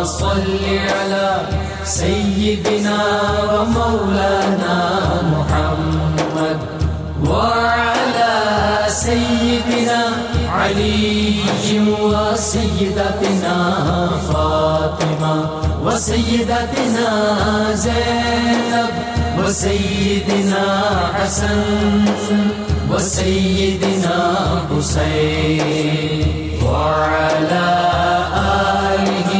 صل على سيدنا ومولانا محمد وعلى سيدنا علي وسيدتنا فاطمة وسيدتنا زينب وسيدنا حسن وسيدنا حسين وعلى آله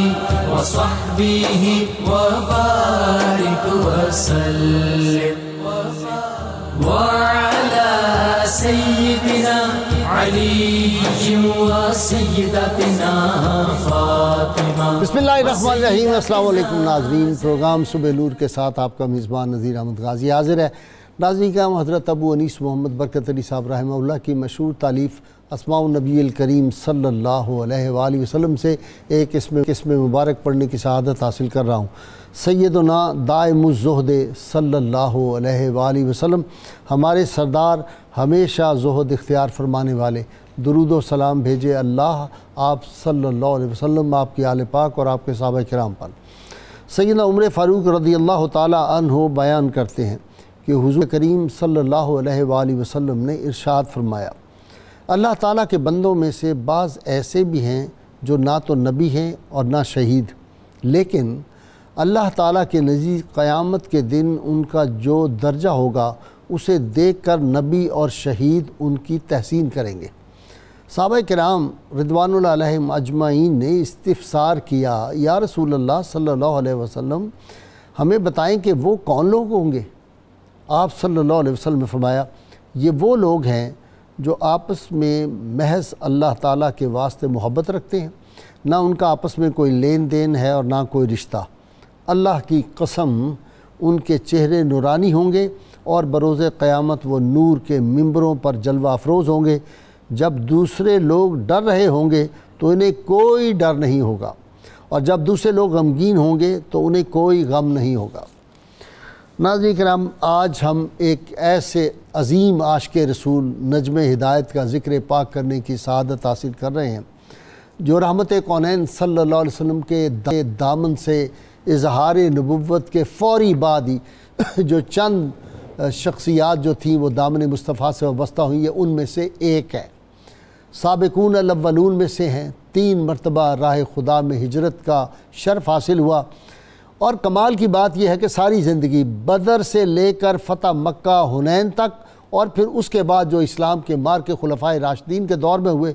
وصحبه وبارك وسلم وعلى سيدنا علي وسيدتنا فاطمة. بسم اللہ الرحمن الرحیم. السلام علیکم ناظرین. پروگرام صبح نور کے ساتھ آپ کا میزبان نذیر احمد غازی حاضر ہے. ناظرین کرام، حضرت ابو انیس محمد برکت علی صاحب رحمہ اللہ کی مشہور تالیف اسماء النبی الکریم صلی اللہ علیہ وآلہ وسلم سے ایک اسم مبارک پڑھنے کی سعادت حاصل کر رہا ہوں. سیدنا دائم الزہد صلی اللہ علیہ وآلہ وسلم، ہمارے سردار ہمیشہ زہد اختیار فرمانے والے، درود و سلام بھیجے اللہ آپ صلی اللہ علیہ وسلم، آپ کی آل پاک اور آپ کے صحابہ کرام پر. سیدنا عمر فاروق رضی اللہ تعالی عنہ بیان کرتے ہیں کہ حضور کریم صلی اللہ علیہ وآلہ وسلم نے ارشاد فرمایا، اللہ تعالیٰ کے بندوں میں سے بعض ایسے بھی ہیں جو نہ تو نبی ہیں اور نہ شہید، لیکن اللہ تعالیٰ کے نزدیک قیامت کے دن ان کا جو درجہ ہوگا اسے دیکھ کر نبی اور شہید ان کی تحسین کریں گے. صحابہ کرام رضوان اللہ علیہم اجمعین نے استفسار کیا، یا رسول اللہ صلی اللہ علیہ وسلم ہمیں بتائیں کہ وہ کون لوگ ہوں گے؟ آپ صلی اللہ علیہ وسلم نے فرمایا، یہ وہ لوگ ہیں جو آپس میں محض اللہ تعالیٰ کے واسطے محبت رکھتے ہیں، نہ ان کا آپس میں کوئی لین دین ہے اور نہ کوئی رشتہ. اللہ کی قسم ان کے چہرے نورانی ہوں گے اور بروز قیامت وہ نور کے ممبروں پر جلوہ افروز ہوں گے. جب دوسرے لوگ ڈر رہے ہوں گے تو انہیں کوئی ڈر نہیں ہوگا، اور جب دوسرے لوگ غمگین ہوں گے تو انہیں کوئی غم نہیں ہوگا. ناظرین کرام، آج ہم ایک ایسے عظیم عاشق رسول نجم ہدایت کا ذکر پاک کرنے کی سعادت حاصل کر رہے ہیں، جو رحمت کونین صلی اللہ علیہ وسلم کے دامن سے اظہار نبوت کے فوری بعد ہی جو چند شخصیات جو تھیں وہ دامن مصطفیٰ سے وابستہ ہوئی ہیں، ان میں سے ایک ہے. سابقون الاولون میں سے ہیں. 3 مرتبہ راہ خدا میں ہجرت کا شرف حاصل ہوا، اور کمال کی بات یہ ہے کہ ساری زندگی بدر سے لے کر فتح مکہ حنین تک، اور پھر اس کے بعد جو اسلام کے مارکے خلفائے راشدین کے دور میں ہوئے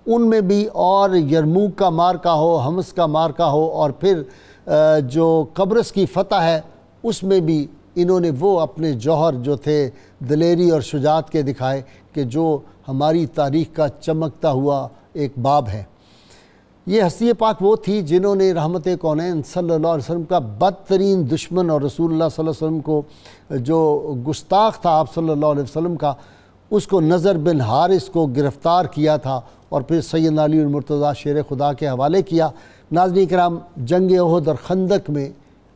ان میں بھی، اور یرموک کا مارکہ ہو، حمص کا مارکہ ہو، اور پھر جو قبرص کی فتح ہے اس میں بھی انہوں نے وہ اپنے جوہر جو تھے دلیری اور شجاعت کے دکھائے کہ جو ہماری تاریخ کا چمکتا ہوا ایک باب ہے. یہ ہستی پاک وہ تھی جنہوں نے رحمت کونین صلی اللہ علیہ وسلم کا بدترین دشمن اور رسول اللہ صلی اللہ علیہ وسلم کو جو گستاخ تھا آپ صلی اللہ علیہ وسلم کا، اس کو نضر بن حارث کو گرفتار کیا تھا اور پھر سیدنا علی المرتضیٰ شیر خدا کے حوالے کیا. ناظرین کرام، جنگ احد اور خندق میں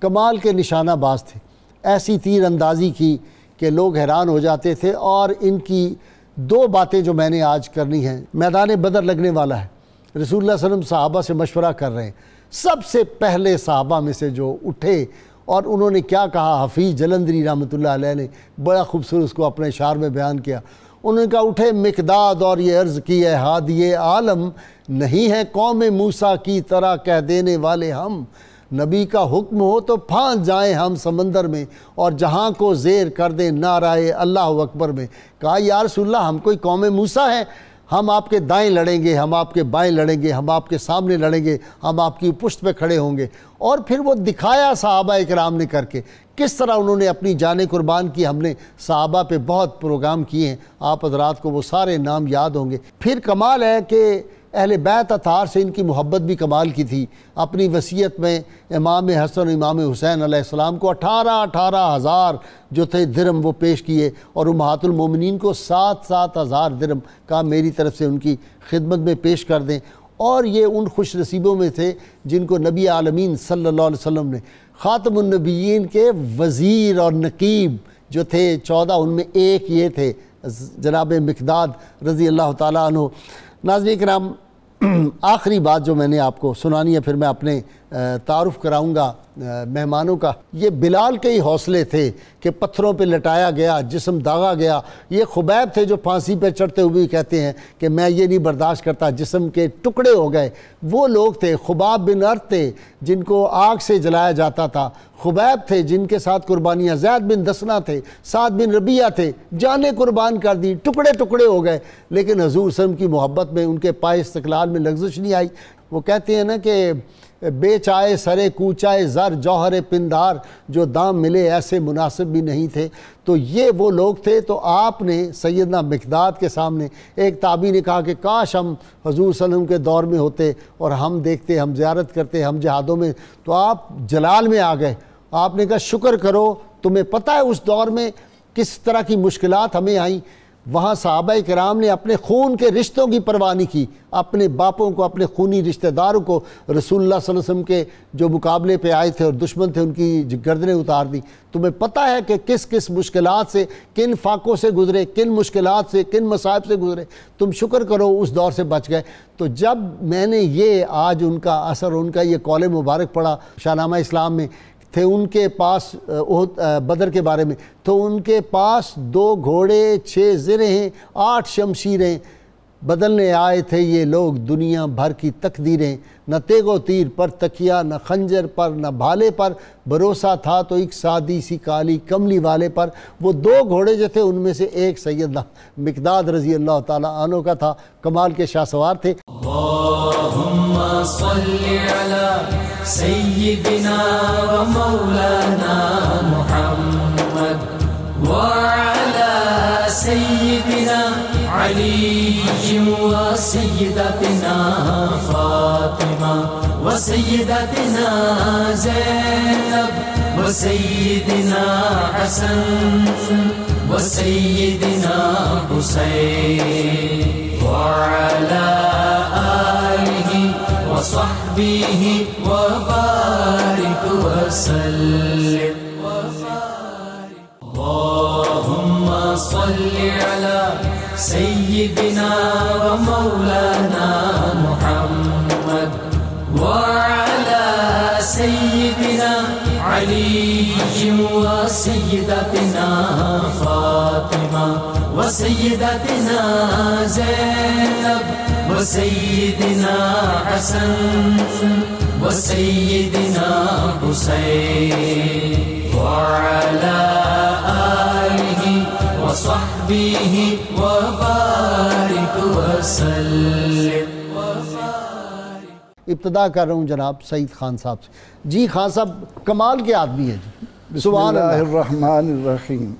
کمال کے نشانہ باز تھے، ایسی تیر اندازی کی کہ لوگ حیران ہو جاتے تھے. اور ان کی 2 باتیں جو میں نے آج کرنی ہیں، میدان بدر لگنے والا ہے، رسول اللہ صلی اللہ علیہ وسلم صحابہ سے مشورہ کر رہے ہیں. سب سے پہلے صحابہ میں سے جو اٹھے اور انہوں نے کیا کہا، حفیظ جلندری رحمۃ اللہ علیہ نے بڑا خوبصورت اس کو اپنے اشعار میں بیان کیا. انہوں نے کہا، اٹھے مقداد اور یہ عرض کی ہے ہادی عالم، نہیں ہے قوم موسیٰ کی طرح کہہ دینے والے ہم. نبی کا حکم ہو تو پھانس جائیں ہم سمندر میں، اور جہاں کو زیر کر دیں نعرہ اللہ اکبر میں. کہا، یا رسول اللہ ہم کوئی قوم موسیٰ ہیں؟ ہم آپ کے دائیں لڑیں گے، ہم آپ کے بائیں لڑیں گے، ہم آپ کے سامنے لڑیں گے، ہم آپ کی پشت پہ کھڑے ہوں گے. اور پھر وہ دکھایا صحابہ اکرام نے کر کے کس طرح انہوں نے اپنی جانیں قربان کی. ہم نے صحابہ پہ بہت پروگرام کیے ہیں، آپ حضرات کو وہ سارے نام یاد ہوں گے. پھر کمال ہے کہ اہل بیت اطہار سے ان کی محبت بھی کمال کی تھی. اپنی وصیت میں امام حسن و امام حسین علیہ السلام کو 18,000 جو تھے درم وہ پیش کیے، اور امہات المومنین کو 7,000 درم کا میری طرف سے ان کی خدمت میں پیش کر دیں. اور یہ ان خوش نصیبوں میں تھے جن کو نبی عالمین صلی اللہ علیہ وسلم نے خاتم النبیین کے وزیر اور نقیب جو تھے 14، ان میں ایک یہ تھے جناب مقداد رضی اللہ تعالیٰ عنہ. ناظرین کرام، آخری بات جو میں نے آپ کو سنانی ہے، پھر میں اپنے تعارف کراؤں گا مہمانوں کا، یہ بلال کے ہی حوصلے تھے کہ پتھروں پہ لٹایا گیا، جسم داغا گیا۔ یہ خبیب تھے جو پھانسی پہ چڑھتے ہوئے کہتے ہیں کہ میں یہ نہیں برداشت کرتا، جسم کے ٹکڑے ہو گئے۔ وہ لوگ تھے، خباب بن ارد تھے جن کو آگ سے جلایا جاتا تھا، خبیب تھے جن کے ساتھ قربانیاں، زید بن دسنہ تھے، سعد بن ربیعہ تھے، جانیں قربان کر دی، ٹکڑے ٹکڑے ہو گئے، لیکن حضور صلی اللہ علیہ وسلم کی محبت میں ان کے پائے استقلال میں لغزش نہیں آئی۔ وہ کہتے ہیں نا کہ بیچ آئے سرے کوچائے زر جوہر پندار، جو دام ملے ایسے مناسب بھی نہیں تھے۔ تو یہ وہ لوگ تھے۔ تو آپ نے سیدنا مقداد کے سامنے، ایک تابعی نے کہا کہ کاش ہم حضور صلی اللہ علیہ وسلم کے دور میں ہوتے اور ہم دیکھتے، ہم زیارت کرتے، ہم جہادوں میں۔ تو آپ جلال میں آ گئے، آپ نے کہا شکر کرو، تمہیں پتہ ہے اس دور میں کس طرح کی مشکلات ہمیں آئیں۔ وہاں صحابہ کرام نے اپنے خون کے رشتوں کی پرواہ نہیں کی، اپنے باپوں کو، اپنے خونی رشتہ داروں کو، رسول اللہ صلی اللہ علیہ وسلم کے جو مقابلے پہ آئے تھے اور دشمن تھے ان کی گردنیں اتار دی۔ تمہیں پتہ ہے کہ کس کس مشکلات سے، کن فاقوں سے گزرے، کن مشکلات سے، کن مصائب سے گزرے، تم شکر کرو اس دور سے بچ گئے۔ تو جب میں نے یہ آج ان کا اثر، ان کا یہ قول مبارک پڑھا شاہنامہ اسلام میں، تھے ان کے پاس بدر کے بارے میں، تو ان کے پاس 2 گھوڑے 6 زرہیں 8 شمشیریں، بدلنے آئے تھے یہ لوگ دنیا بھر کی تقدیریں، نہ تیغ و تیر پر تکیہ، نہ خنجر پر، نہ بھالے پر، بھروسہ تھا تو ایک سادی سی کالی کملی والے پر۔ وہ 2 گھوڑے جو تھے ان میں سے ایک سیدنا مقداد رضی اللہ تعالیٰ عنہ کا تھا، کمال کے شاہ سوار تھے۔ اللہم صلی علی سیدنا و مولانا محمد وعلی سیدنا علی و سیدتنا فاطمہ و سیدتنا زینب و سیدنا حسن و سیدنا حسین وعلی آلہ وصحبہ وبارک وسلم۔ اللہم صلی علی سیدنا و مولانا محمد وعلی سیدنا علی و سیدتنا فاطمہ و سیدتنا زینب و سیدنا حسن و سیدنا حسین وعلی آلہ وصحبہ وبارک وسلم۔ ابتدا کر رہا ہوں جناب سعید خان صاحب سے۔ جی خان صاحب کمال کے آدمی ہیں جی، بسم اللہ الرحمن الرحیم۔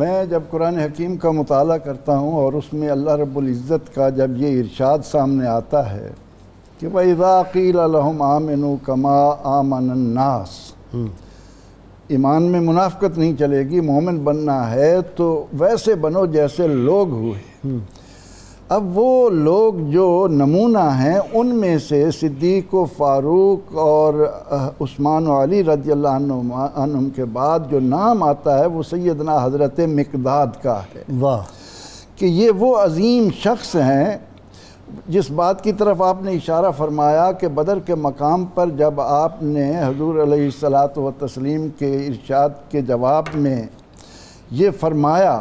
میں جب قرآن حکیم کا مطالعہ کرتا ہوں اور اس میں اللہ رب العزت کا جب یہ ارشاد سامنے آتا ہے کہ وَإِذَا قِيلَ لَهُمْ آمِنُوا كَمَا آمَنَ النَّاسِ، ایمان میں منافقت نہیں چلے گی، مومن بننا ہے تو ویسے بنو جیسے لوگ ہوئے۔ اب وہ لوگ جو نمونہ ہیں ان میں سے صدیق و فاروق اور عثمان و علی رضی اللہ عنہم کے بعد جو نام آتا ہے وہ سیدنا حضرت مقداد کا ہے۔ واہ، کہ یہ وہ عظیم شخص ہیں جس بات کی طرف آپ نے اشارہ فرمایا کہ بدر کے مقام پر جب آپ نے حضور علیہ الصلاۃ والتسلیم کے ارشاد کے جواب میں یہ فرمایا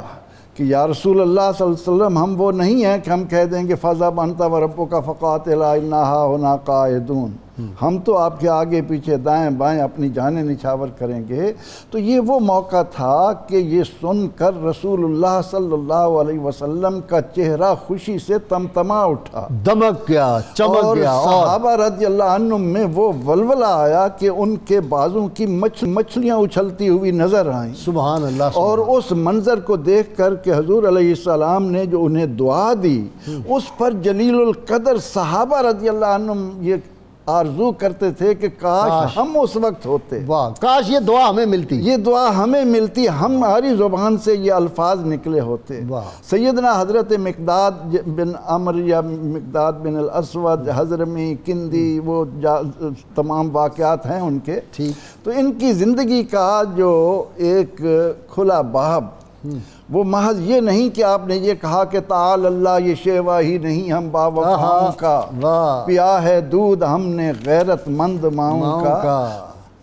کہ یا رسول اللہ صلی اللہ علیہ وسلم ہم وہ نہیں ہیں کہ ہم کہہ دیں گے فَاذْهَبْ أَنْتَ وَرَبُّكَ فَقَاتِلَا إِنَّا هَاهُنَا قَاعِدُونَ، ہم تو آپ کے آگے پیچھے دائیں بائیں اپنی جانیں نچھاور کریں گے۔ تو یہ وہ موقع تھا کہ یہ سن کر رسول اللہ صلی اللہ علیہ وسلم کا چہرہ خوشی سے تمتما اٹھا، دمک گیا، چمک گیا، اور صحابہ رضی اللہ عنہم میں وہ ولولہ آیا کہ ان کے بازوں کی مچھلیاں اچھلتی ہوئی نظر آئیں۔ سبحان اللہ۔ اور اس منظر کو دیکھ کر کہ حضور علیہ السلام نے جو انہیں دعا دی اس پر جلیل القدر صحابہ رضی اللہ عنہم یہ آرزو کرتے تھے کہ کاش ہم اس وقت ہوتے، واہ، کاش یہ دعا ہمیں ملتی، یہ دعا ہمیں ملتی، ہماری زبان سے یہ الفاظ نکلے ہوتے۔ سیدنا حضرت مقداد بن عمرو یا مقداد بن الاسود، حضرمی، کندی، وہ تمام واقعات ہیں ان کے، تو ان کی زندگی کا جو ایک کھلا باب وہ محض یہ نہیں کہ آپ نے یہ کہا کہ تعال اللہ یہ شیوا ہی نہیں ہم باوفاؤں کا، پیا ہے دودھ ہم نے غیرت مند ماؤں کا،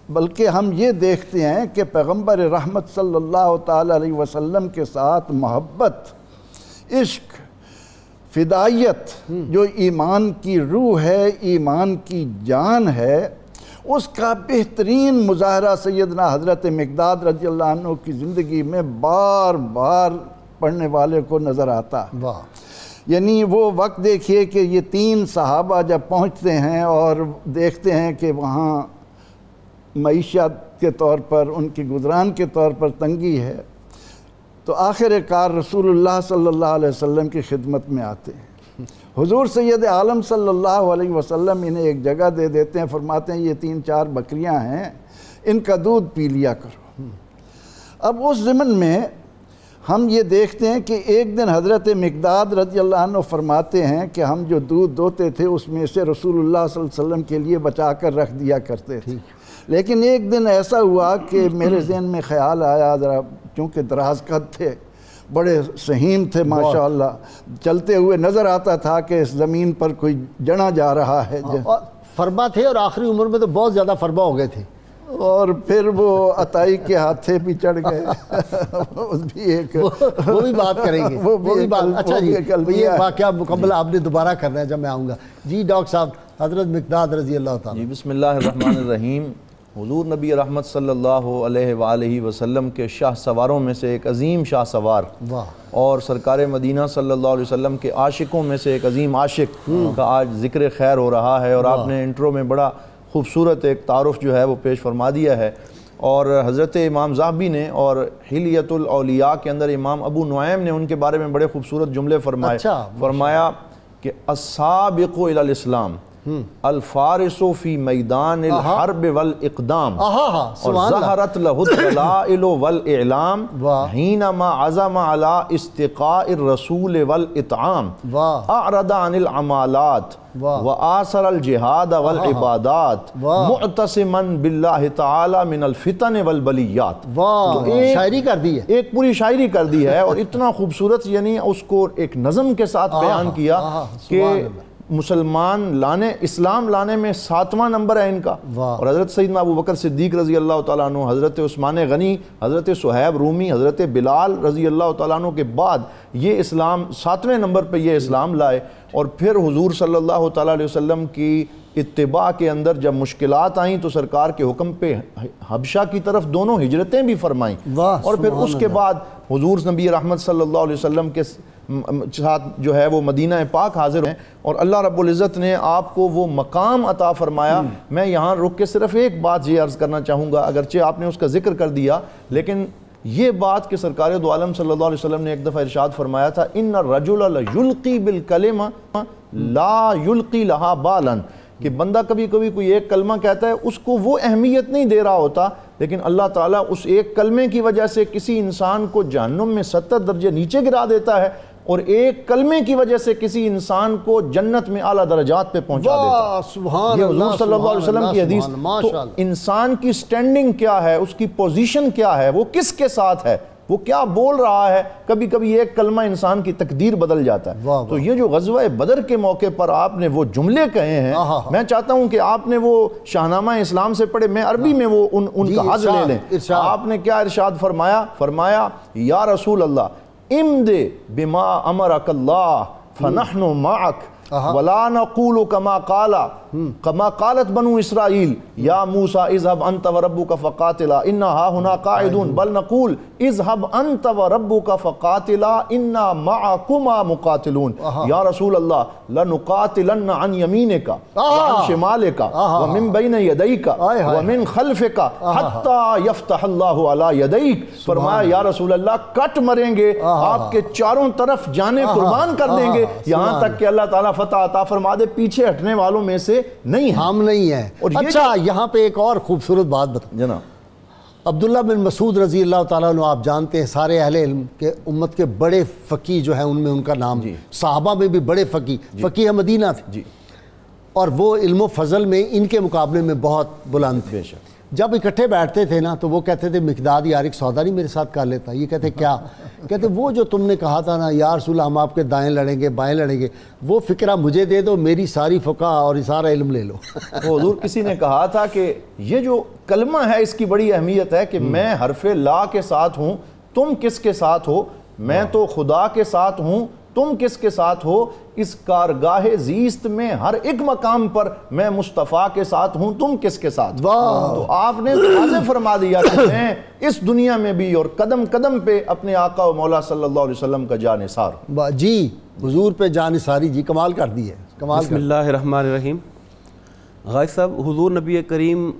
بلکہ ہم یہ دیکھتے ہیں کہ پیغمبر رحمت صلی اللہ تعالی علیہ وسلم کے ساتھ محبت، عشق، فدائیت جو ایمان کی روح ہے، ایمان کی جان ہے، اس کا بہترین مظاہرہ سیدنا حضرت مقداد رضی اللہ عنہ کی زندگی میں بار بار پڑھنے والے کو نظر آتا ہے۔ یعنی وہ وقت دیکھیے کہ یہ 3 صحابہ جب پہنچتے ہیں اور دیکھتے ہیں کہ وہاں معیشت کے طور پر، ان کی گزران کے طور پر تنگی ہے، تو آخر کار رسول اللہ صلی اللہ علیہ وسلم کی خدمت میں آتے ہیں۔ حضور سید عالم صلی اللہ علیہ وسلم انہیں ایک جگہ دے دیتے ہیں، فرماتے ہیں یہ 3-4 بکریاں ہیں، ان کا دودھ پی لیا کرو۔ اب اس ضمن میں ہم یہ دیکھتے ہیں کہ ایک دن حضرت مقداد رضی اللہ عنہ فرماتے ہیں کہ ہم جو دودھ دوتے تھے اس میں سے رسول اللہ صلی اللہ علیہ وسلم کے لیے بچا کر رکھ دیا کرتے تھے، لیکن ایک دن ایسا ہوا کہ میرے ذہن میں خیال آیا، ذرا چونکہ دراز قد تھے، بڑے سہیم تھے ماشاءاللہ، چلتے ہوئے نظر آتا تھا کہ اس زمین پر کوئی جنا جا رہا ہے، فربا تھے اور آخری عمر میں تو بہت زیادہ فربا ہو گئے تھے، اور پھر وہ عطائی کے ہاتھے بھی چڑھ گئے، وہ بھی بات کریں گے، وہ بھی بات۔ اچھا جی، یہ واقعہ مکمل آپ نے دوبارہ کرنا ہے جب میں آؤں گا۔ جی ڈاکٹر صاحب، حضرت مقداد رضی اللہ تعالیٰ۔ جی بسم اللہ الرحمن الرحیم۔ حضور نبی رحمت صلی اللہ علیہ وآلہ وسلم کے شاہ سواروں میں سے ایک عظیم شاہ سوار اور سرکار مدینہ صلی اللہ علیہ وسلم کے عاشقوں میں سے ایک عظیم عاشق کا آج ذکر خیر ہو رہا ہے، اور آپ نے انٹرو میں بڑا خوبصورت ایک تعارف جو ہے وہ پیش فرما دیا ہے، اور حضرت امام ذہبی نے اور حلیۃ الاولیاء کے اندر امام ابو نعیم نے ان کے بارے میں بڑے خوبصورت جملے فرمایا کہ السابق الی الاسلام الفارس فی میدان الحرب والاقدام اور ظہرت لہ الدلائل والاعلام حینما عزم علی استقاء الرسول والاطعام اعرض عن العمالات وآثر الجہاد والعبادات معتصما باللہ تعالی من الفتن والبلیات۔ شاعری کر دی ہے، ایک پوری شاعری کر دی ہے، اور اتنا خوبصورت، یعنی اس کو ایک نظم کے ساتھ بیان کیا کہ مسلمان اسلام لانے میں 7واں نمبر ہے ان کا، اور حضرت سیدنا ابو بکر صدیق رضی اللہ تعالیٰ عنہ، حضرت عثمان غنی، حضرت صہیب رومی، حضرت بلال رضی اللہ تعالیٰ عنہ کے بعد یہ اسلام 7ویں نمبر پہ یہ اسلام لائے، اور پھر حضور صلی اللہ تعالیٰ علیہ وسلم کی اتباع کے اندر جب مشکلات آئیں تو سرکار کے حکم پہ حبشہ کی طرف دونوں ہجرتیں بھی فرمائیں، اور پھر اس کے بعد حضور نبی رحمت صلی اللہ علیہ وسلم کے ساتھ جو ہے وہ مدینہ پاک حاضر ہیں، اور اللہ رب العزت نے آپ کو وہ مقام عطا فرمایا۔ میں یہاں رک کے صرف ایک بات یہ عرض کرنا چاہوں گا، اگرچہ آپ نے اس کا ذکر کر دیا، لیکن یہ بات کہ سرکار دو عالم صلی اللہ علیہ وسلم نے ایک دفعہ ارشاد فرمایا تھا ان الرجل لیلقی بالکلمہ لا یلقی لہا بالا، کہ بندہ کبھی کبھی کوئی ایک کلمہ کہتا ہے، اس کو وہ اہمیت نہیں دے رہا ہوتا، لیکن اللہ تعالیٰ اس ایک کلمے کی وجہ سے کسی انسان کو جہنم میں 70 درجے نیچے گرا دیتا ہے، اور ایک کلمے کی وجہ سے کسی انسان کو جنت میں اعلیٰ درجات پہ پہنچا دیتا ہے۔ سبحان یہ اللہ، حضور صلی اللہ علیہ وسلم کی حدیث۔ تو انسان کی سٹینڈنگ کیا ہے، اس کی پوزیشن کیا ہے، وہ کس کے ساتھ ہے، وہ کیا بول رہا ہے، کبھی کبھی ایک کلمہ انسان کی تقدیر بدل جاتا ہے۔ تو یہ جو غزوہ بدر کے موقع پر آپ نے وہ جملے کہے ہیں، میں چاہتا ہوں کہ آپ نے وہ شاہنامہ اسلام سے پڑھے، میں عربی میں وہ ان کا حظ لے لیں۔ آپ نے کیا ارشاد فرمایا یا رسول اللہ امد بما امرک اللہ فنحن معک ولا نقول کما قالت بنو اسرائیل یا موسیٰ اذهب انت وربک فقاتلا انا ہاہنا قاعدون بل نقول اذهب انت وربک فقاتلا انا معکما مقاتلون۔ یا رسول اللہ لنقاتلن عن یمینک وعن شمالک ومن بین یدیک ومن خلفک حتی یفتح اللہ علی یدیک۔ فرمایا یا رسول اللہ کٹ مریں گے، آپ کے چاروں طرف جانیں قربان کر دیں گے، یہاں تک کہ اللہ تعالیٰ فتح عطا فرما دے، پیچھے ہٹنے والوں میں سے نہیں ہیں، ہم نہیں ہیں۔ اچھا یہاں پہ ایک اور خوبصورت بات بتا جناب، عبداللہ بن مسعود رضی اللہ تعالیٰ عنہ، آپ جانتے ہیں سارے اہل علم کے امت کے بڑے فقی جو ہیں ان میں ان کا نام، صحابہ میں بھی بڑے فقیہ مدینہ تھے، اور وہ علم و فضل میں ان کے مقابلے میں بہت بلند تھے۔ جب اکٹھے بیٹھتے تھے نا تو وہ کہتے تھے مقداد یار ایک سودا نہیں میرے ساتھ کر لیتا. یہ کہتے کیا؟ کہتے وہ جو تم نے کہا تھا نا یا رسول اللہ ہم آپ کے دائیں لڑیں گے بائیں لڑیں گے, وہ فکرہ مجھے دے دو, میری ساری فقہ اور سارا علم لے لو. حضور کسی نے کہا تھا کہ یہ جو کلمہ ہے اس کی بڑی اہمیت ہے کہ میں حرف لا کے ساتھ ہوں, تم کس کے ساتھ ہو؟ میں تو خدا کے ساتھ ہوں, تم کس کے ساتھ ہو؟ اس کارگاہ زیست میں ہر ایک مقام پر میں مصطفیٰ کے ساتھ ہوں, تم کس کے ساتھ؟ تو آپ نے واضح فرما دیا کہ میں اس دنیا میں بھی اور قدم قدم پہ اپنے آقا و مولا صلی اللہ علیہ وسلم کا جانثار ہوں. جی حضور پہ جانثاری جی کمال کر دی ہے. بسم اللہ الرحمن الرحیم. غازی صاحب, حضور نبی کریم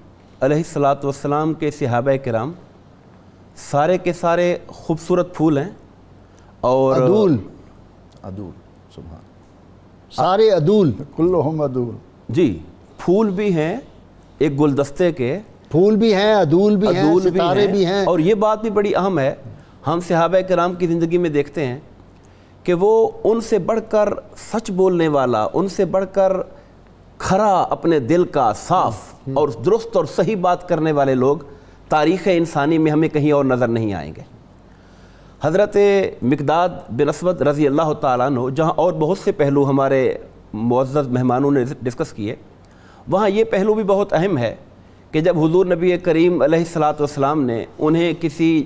علیہ الصلاۃ والسلام کے صحابہ کرام سارے کے سارے خوبصورت پھول ہیں اور عدول سبحان سارے عدول کلہم عدول. جی پھول بھی ہیں ایک گلدستے کے, پھول بھی ہیں, عدول بھی ہیں, ستارے بھی ہیں. اور یہ بات بھی بڑی اہم ہے, ہم صحابہ کرام کی زندگی میں دیکھتے ہیں کہ وہ ان سے بڑھ کر سچ بولنے والا, ان سے بڑھ کر کھرا اپنے دل کا صاف اور درست اور صحیح بات کرنے والے لوگ تاریخ انسانی میں ہمیں کہیں اور نظر نہیں آئیں گے. حضرت مقداد بن اسود رضی اللہ تعالیٰ عنہ, جہاں اور بہت سے پہلو ہمارے معزز مہمانوں نے ڈسکس کیے, وہاں یہ پہلو بھی بہت اہم ہے کہ جب حضور نبی کریم علیہ الصلاۃ والسلام نے انہیں کسی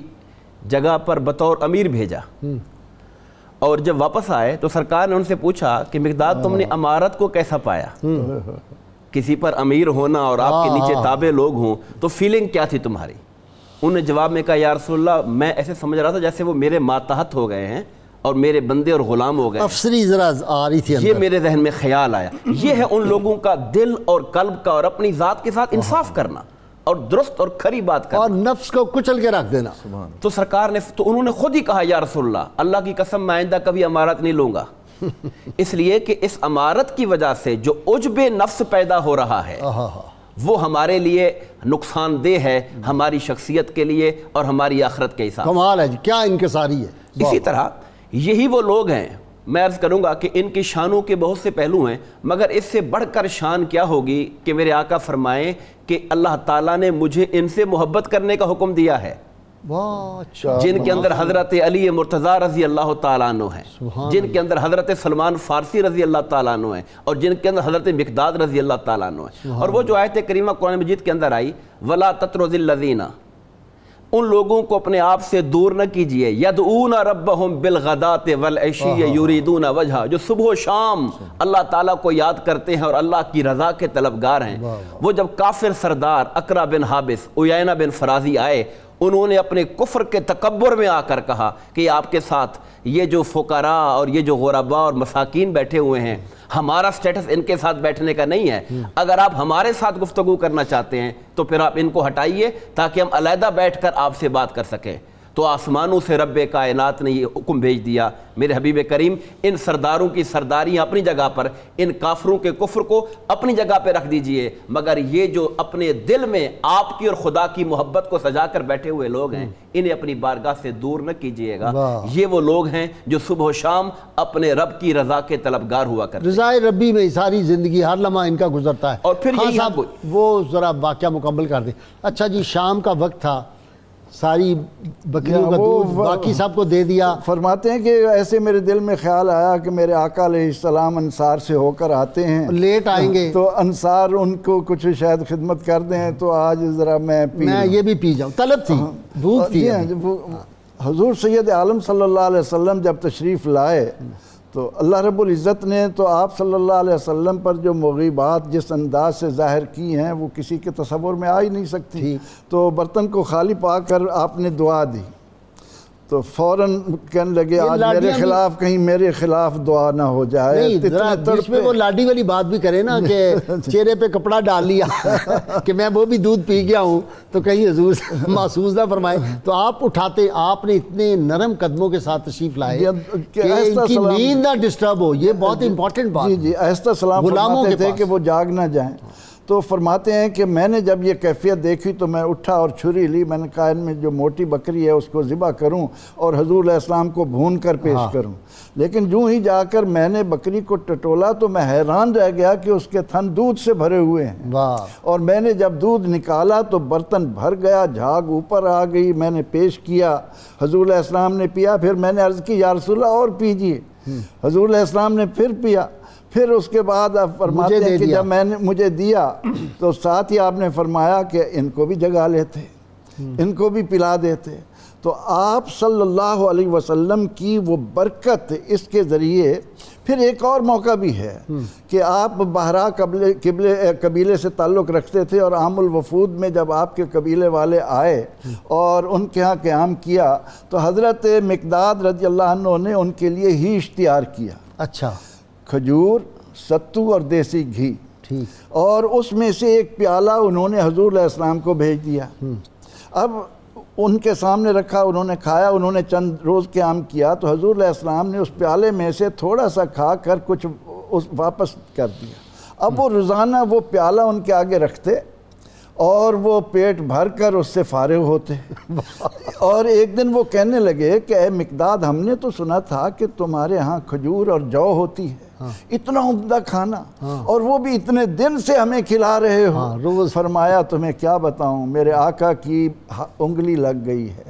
جگہ پر بطور امیر بھیجا اور جب واپس آئے تو سرکار نے ان سے پوچھا کہ مقداد تم نے امارت کو کیسا پایا؟ کسی پر امیر ہونا اور آپ کے نیچے تابع لوگ ہوں تو فیلنگ کیا تھی تمہاری؟ انہوں نے جواب میں کہا یا رسول اللہ میں ایسے سمجھ رہا تھا جیسے وہ میرے ماتحت ہو گئے ہیں اور میرے بندے اور غلام ہو گئے. افسری ذرا آ رہی تھی, یہ میرے ذہن میں خیال آیا. یہ ہے ان لوگوں کا دل اور قلب کا اور اپنی ذات کے ساتھ انصاف کرنا اور درست اور کھری بات کرنا اور نفس کو کچل کے رکھ دینا. تو سرکار نے تو انہوں نے خود ہی کہا یا رسول اللہ اللہ کی قسم میں آئندہ کبھی امارت نہیں لوں گا, اس لیے کہ اس امارت کی وجہ سے جو عجب نفس پیدا ہو رہا ہے وہ ہمارے لیے نقصان دہ ہے, ہماری شخصیت کے لیے اور ہماری آخرت کے حساب. کمال ہے جی, کیا انکساری ہے. اسی طرح یہی وہ لوگ ہیں, میں عرض کروں گا کہ ان کی شانوں کے بہت سے پہلو ہیں, مگر اس سے بڑھ کر شان کیا ہوگی کہ میرے آقا فرمائیں کہ اللہ تعالیٰ نے مجھے ان سے محبت کرنے کا حکم دیا ہے جن کے اندر حضرت علی مرتضیٰ رضی اللہ تعالیٰ عنہ ہیں, جن کے اندر حضرت سلمان فارسی رضی اللہ تعالیٰ عنہ ہیں, اور جن کے اندر حضرت مقداد رضی اللہ تعالیٰ عنہ ہیں. اور وہ جو آیت کریمہ قرآن مجید کے اندر آئی وَلَا تَطْرُدِ الَّذِينَ, ان لوگوں کو اپنے آپ سے دور نہ کیجئے, يَدْعُونَ رَبَّهُمْ بِالْغَدَاةِ وَالْعَشِيِّ يُرِيدُونَ وَجْهَهُ, جو صبح و شام اللہ تعالیٰ کو یاد کرتے ہیں اور اللہ کی رضا کے طلبگار ہیں. وہ جب کافر سردار اقرا بن حابس عیینہ بن فرازی آئے, انہوں نے اپنے کفر کے تکبر میں آ کر کہا کہ آپ کے ساتھ یہ جو فقراء اور یہ جو غرباء اور مساکین بیٹھے ہوئے ہیں, ہمارا سٹیٹس ان کے ساتھ بیٹھنے کا نہیں ہے, اگر آپ ہمارے ساتھ گفتگو کرنا چاہتے ہیں تو پھر آپ ان کو ہٹائیے تاکہ ہم علیحدہ بیٹھ کر آپ سے بات کر سکیں. تو آسمانوں سے رب کائنات نے یہ حکم بھیج دیا میرے حبیب کریم ان سرداروں کی سرداریاں اپنی جگہ پر, ان کافروں کے کفر کو اپنی جگہ پہ رکھ دیجئے, مگر یہ جو اپنے دل میں آپ کی اور خدا کی محبت کو سجا کر بیٹھے ہوئے لوگ ہیں انہیں اپنی بارگاہ سے دور نہ کیجئے گا. یہ وہ لوگ ہیں جو صبح و شام اپنے رب کی رضا کے طلبگار ہوا کرتے ہیں. رضائے ربی میں ساری زندگی ہر لمحہ ان کا گزرتا ہے. اور پھر یہی وہ ذرا واقعہ مکمل کر دیں. اچھا جی, شام کا وقت تھا, ساری بکریوں کا دودھ باقی سب کو دے دیا. فرماتے ہیں کہ ایسے میرے دل میں خیال آیا کہ میرے آقا علیہ السلام انصار سے ہو کر آتے ہیں, لیٹ آئیں گے تو انصار ان کو کچھ شاید خدمت کر دیں, تو آج ذرا میں یہ بھی پی جاؤں, طلب تھی, بھوک تھی. حضور سید عالم صلی اللہ علیہ وسلم جب تشریف لائے تو اللہ رب العزت نے تو آپ صلی اللہ علیہ وسلم پر جو مغیبات جس انداز سے ظاہر کی ہیں وہ کسی کے تصور میں آ ہی نہیں سکتی. تو برتن کو خالی پا کر آپ نے دعا دی تو فوراً کہنے لگے آج میرے خلاف کہیں میرے خلاف دعا نہ ہو جائے. اس میں وہ لاڈی والی بات بھی کرے نا کہ چہرے پہ کپڑا ڈال لیا کہ میں وہ بھی دودھ پی گیا ہوں تو کہیں حضور محسوس نہ فرمائے. تو آپ اٹھاتے, آپ نے اتنے نرم قدموں کے ساتھ تشریف لائے کہ ان کی نیند نہ ڈسٹرب ہو. یہ بہت امپورٹنٹ بات. جی آہستہ سلام فرماتے تھے کہ وہ جاگ نہ جائیں. تو فرماتے ہیں کہ میں نے جب یہ کیفیت دیکھی تو میں اٹھا اور چھری لی، میں نے کہا ان میں جو موٹی بکری ہے اس کو ذبح کروں اور حضور علیہ السلام کو بھون کر پیش کروں، لیکن جو ہی جا کر میں نے بکری کو ٹٹولا تو میں حیران رہ گیا کہ اس کے تھن دودھ سے بھرے ہوئے ہیں، اور میں نے جب دودھ نکالا تو برتن بھر گیا، جھاگ اوپر آ گئی، میں نے پیش کیا، حضور علیہ السلام نے پیا، پھر میں نے عرض کی یا رسول اللہ اور پیجئے، حضور علیہ السلام نے پھر پیا، پھر اس کے بعد آپ فرماتے ہیں کہ جب میں نے مجھے دیا تو ساتھ ہی آپ نے فرمایا کہ ان کو بھی جگا لیتے، ان کو بھی پلا دیتے۔ تو آپ صلی اللہ علیہ وسلم کی وہ برکت اس کے ذریعے پھر ایک اور موقع بھی ہے کہ آپ بحرا قبیلے سے تعلق رکھتے تھے، اور عام الوفود میں جب آپ کے قبیلے والے آئے اور ان کے ہاں قیام کیا تو حضرت مقداد رضی اللہ عنہ نے ان کے لیے ہی اشتہار کیا، اچھا، کھجور، ستو اور دیسی گھی، اور اس میں سے ایک پیالہ انہوں نے حضور علیہ السلام کو بھیج دیا۔ اب ان کے سامنے رکھا، انہوں نے کھایا، انہوں نے چند روز قیام کیا تو حضور علیہ السلام نے اس پیالے میں سے تھوڑا سا کھا کر کچھ واپس کر دیا۔ اب وہ روزانہ وہ پیالہ ان کے آگے رکھتے اور وہ پیٹ بھر کر اس سے فارغ ہوتے، اور ایک دن وہ کہنے لگے کہ اے مقداد، ہم نے تو سنا تھا کہ تمہارے ہاں کھجور اور جو ہوتی ہے، اتنا عمدہ کھانا، اور وہ بھی اتنے دن سے ہمیں کھلا رہے ہو۔ روز فرمایا تمہیں کیا بتاؤں، میرے آقا کی انگلی لگ گئی ہے،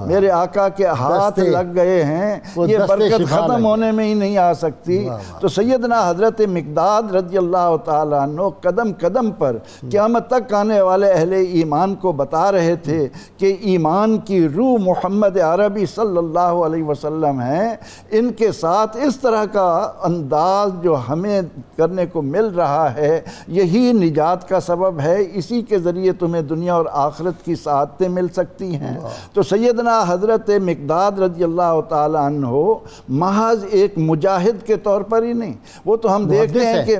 میرے آقا کے ہاتھ لگ گئے ہیں، یہ برکت ختم ہونے میں ہی نہیں آ سکتی۔ تو سیدنا حضرت مقداد رضی اللہ تعالیٰ عنہ قدم قدم پر قیامت تک آنے والے اہل ایمان کو بتا رہے تھے کہ ایمان کی روح محمد عربی صلی اللہ علیہ وسلم ہیں، ان کے ساتھ اس طرح کا انداز جو ہمیں کرنے کو مل رہا ہے یہی نجات کا سبب ہے، اسی کے ذریعے تمہیں دنیا اور آخرت کی سعادتیں مل سکتی ہیں۔ تو سیدنا حضرت مقداد رضی اللہ تعالیٰ عنہ محض ایک مجاہد کے طور پر ہی نہیں، وہ تو ہم دیکھتے ہیں کہ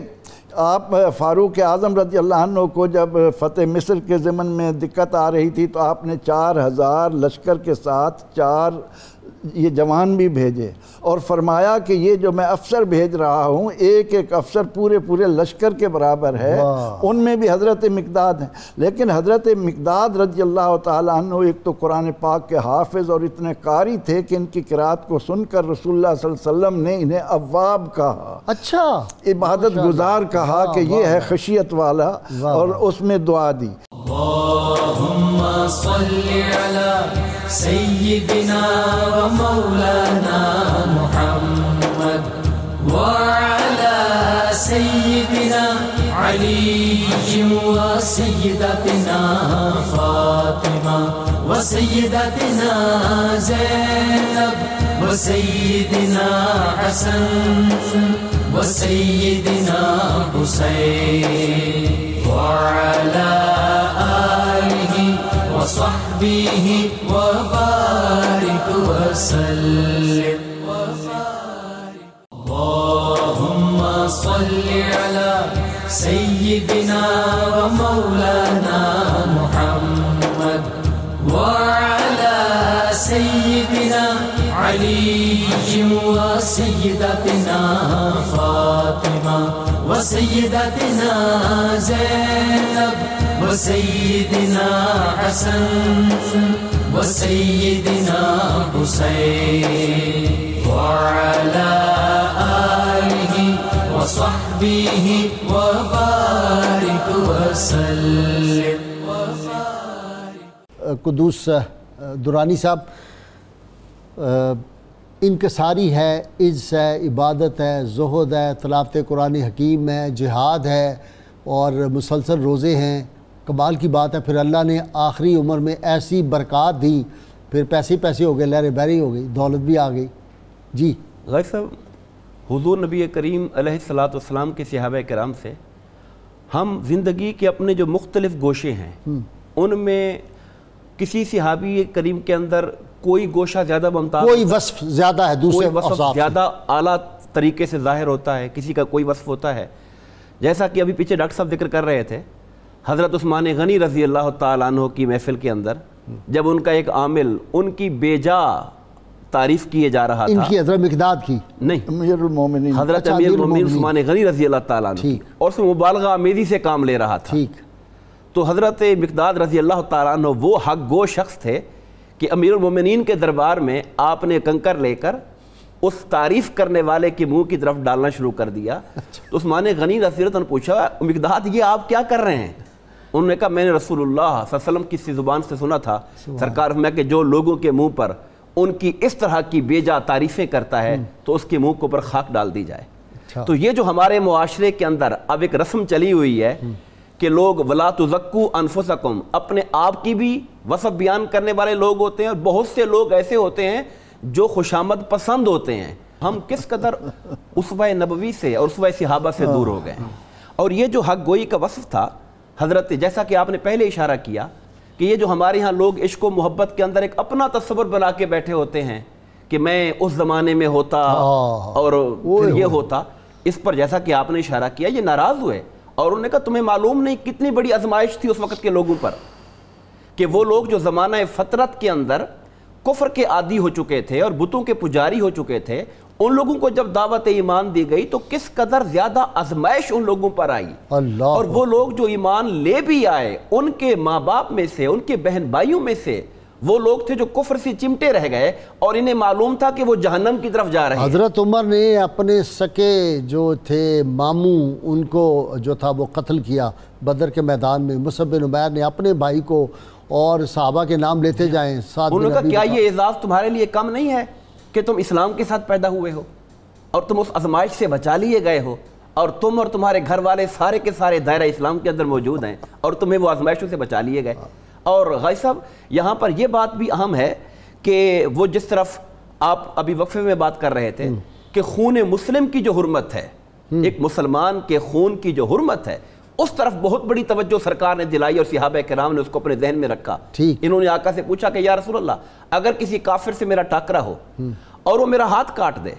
آپ فاروق اعظم رضی اللہ عنہ کو جب فتح مصر کے ضمن میں دقت آ رہی تھی تو آپ نے 4000 لشکر کے ساتھ 4 یہ جوان بھی بھیجے، اور فرمایا کہ یہ جو میں افسر بھیج رہا ہوں ایک ایک افسر پورے لشکر کے برابر ہے، ان میں بھی حضرت مقداد ہیں۔ لیکن حضرت مقداد رضی اللہ تعالیٰ عنہ ایک تو قرآن پاک کے حافظ اور اتنے قاری تھے کہ ان کی قرات کو سن کر رسول اللہ صلی اللہ علیہ وسلم نے انہیں اواب کہا، اچھا، عبادت گزار کہا کہ یہ ہے خشیت والا، اور اس میں دعا دی، اللہم صلی علی سیدنا و مولانا محمد وعلی سیدنا علی و سیدتنا فاطمہ و سیدتنا زینب و سیدنا حسن و سیدنا حسین وعلی وصحبه وبارك وسلم اللهم صل على سيدنا ومولانا محمد وعلى سيدنا علي وسيدتنا فاطمة وسيدتنا زينب وسيدنا حسن وسيدنا حسين وعلى آله وصحبه وبارك وسلم۔ قدوس درانی صاحب، انکساری ہے، عجز ہے، عبادت ہے، زہد ہے، تلاوت قرآن حکیم ہے، جہاد ہے اور مسلسل روزے ہیں، کمال کی بات ہے۔ پھر اللہ نے آخری عمر میں ایسی برکات دی، پھر پیسے ہو گئے، لہر بحری ہو گئی، دولت بھی آ گئی۔ جی غازی صاحب، حضور نبی کریم علیہ الصلاۃ والسلام کے صحابہ کرام سے ہم زندگی کے اپنے جو مختلف گوشے ہیں ان میں کسی صحابی کریم کے اندر کوئی گوشہ زیادہ ممتاز، کوئی وصف زیادہ ہے، دوسرے وصف زیادہ اعلیٰ طریقے سے ظاہر ہوتا ہے، کسی کا کوئی وصف ہوتا ہے، جیسا کہ ابھی پیچھے ڈاکٹر صاحب ذکر کر رہے تھے حضرت عثمان غنی رضی اللہ تعالیٰ عنہ کی محفل کے اندر جب ان کا ایک عامل ان کی بیجا تعریف کیے جا رہا تھا. ان کی حضرت مقداد کی نہیں, امیر المومنین حضرت امیر المومنین عثمان غنی رضی اللہ تعالیٰ عنہ, اور اس میں مبالغہ آمیزی سے کام لے رہا تھا. ٹھیک. تو حضرت مقداد رضی اللہ تعالیٰ عنہ وہ حق گو شخص تھے کہ امیر المومنین کے دربار میں آپ نے کنکر لے کر اس تعریف کرنے والے کے منہ کی طرف ڈالنا شروع کر دیا. تو عثمان غنی رضی اللہ عنہ نے پوچھا, مقداد یہ آپ کیا کر رہے ہیں؟ انہوں نے کہا میں نے رسول اللہ صلی اللہ علیہ وسلم کی سی زبان سے سنا تھا, سرکار میں کہ جو لوگوں کے منہ پر ان کی اس طرح کی بے جا تعریفیں کرتا ہے تو اس کے منہ کے اوپر خاک ڈال دی جائے. تو یہ جو ہمارے معاشرے کے اندر اب ایک رسم چلی ہوئی ہے کہ لوگ ولا تزکو انفسکم, اپنے آپ کی بھی وصف بیان کرنے والے لوگ ہوتے ہیں, اور بہت سے لوگ ایسے ہوتے ہیں جو خوشامد پسند ہوتے ہیں. ہم کس قدر اسوہ نبوی سے اور اسوہ صحابہ سے دور ہو گئے. اور یہ جو حق گوئی کا وصف تھا حضرت, جیسا کہ آپ نے پہلے اشارہ کیا کہ یہ جو ہمارے ہاں لوگ عشق و محبت کے اندر ایک اپنا تصور بنا کے بیٹھے ہوتے ہیں کہ میں اس زمانے میں ہوتا اور پھر یہ ہوتا, اس پر جیسا کہ آپ نے اشارہ کیا یہ ناراض ہوئے اور انہوں نے کہا تمہیں معلوم نہیں کتنی بڑی آزمائش تھی اس وقت کے لوگوں پر کہ وہ لوگ جو زمانہ فطرت کے اندر کفر کے عادی ہو چکے تھے اور بتوں کے پجاری ہو چکے تھے, ان لوگوں کو جب دعوت ایمان دی گئی تو کس قدر زیادہ آزمائش ان لوگوں پر آئی. اور وہ لوگ جو ایمان لے بھی آئے ان کے ماں باپ میں سے, ان کے بہن بھائیوں میں سے وہ لوگ تھے جو کفر سے چمٹے رہ گئے اور انہیں معلوم تھا کہ وہ جہنم کی طرف جا رہے ہیں. حضرت عمر نے اپنے سکے جو تھے ماموں ان کو جو تھا وہ قتل کیا بدر کے میدان میں. مصعب بن عمیر نے اپنے بھائی کو, اور صحابہ کے نام لیتے جائیں. انہوں نے کہا کیا یہ اعزاز تمہارے لیے کم نہیں ہے کہ تم اسلام کے ساتھ پیدا ہوئے ہو اور تم اس آزمائش سے بچا لیے گئے ہو, اور تم اور تمہارے گھر والے سارے کے سارے دائرہ اسلام کے اندر موجود ہیں اور تمہیں وہ آزمائشوں سے بچا لیے گئے. اور غازی صاحب یہاں پر یہ بات بھی اہم ہے کہ وہ جس طرف آپ ابھی وقفے میں بات کر رہے تھے کہ خون مسلم کی جو حرمت ہے, ایک مسلمان کے خون کی جو حرمت ہے, اس طرف بہت بڑی توجہ سرکار نے دلائی اور صحابہ کرام نے اس کو اپنے ذہن میں رکھا. انہوں نے آقا سے پوچھا کہ یا رسول اللہ اگر کسی کافر سے میرا ٹاکرا ہو اور وہ میرا ہاتھ کاٹ دے